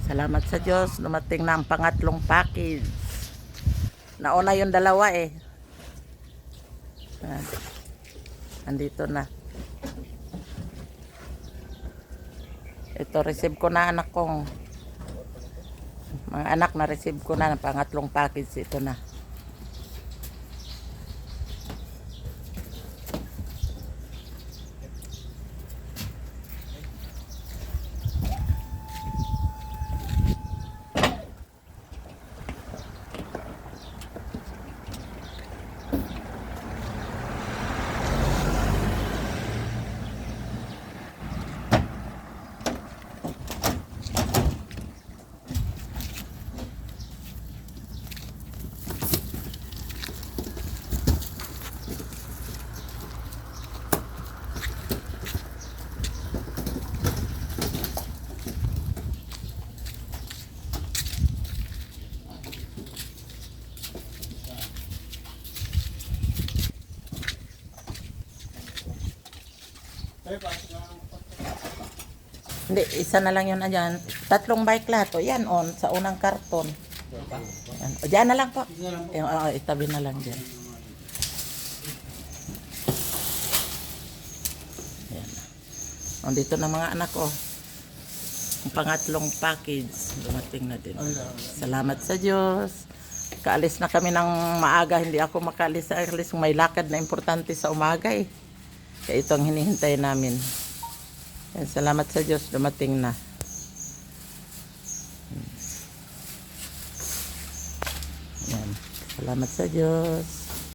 Salamat sa Diyos, dumating na ang pangatlong package. Nauna yung dalawa eh. Ah, andito na. Ito, receive ko na anak kong. Mga anak na receive ko na ng pangatlong package. Ito na. Hindi, isa na lang yun andyan. Tatlong bike lahat. O yan on, sa unang karton. Yan. O dyan na lang po. Itabi na lang dyan. Yan. O dito na mga anak ko. Ang pangatlong package. Dumating na din. Salamat sa Diyos. Kaalis na kami ng maaga. Hindi ako makaalis sa alis. May lakad na importante sa umaga eh. Kaya ito ang hinihintay namin. Yan, salamat sa Diyos, dumating na. Yan, salamat sa Diyos.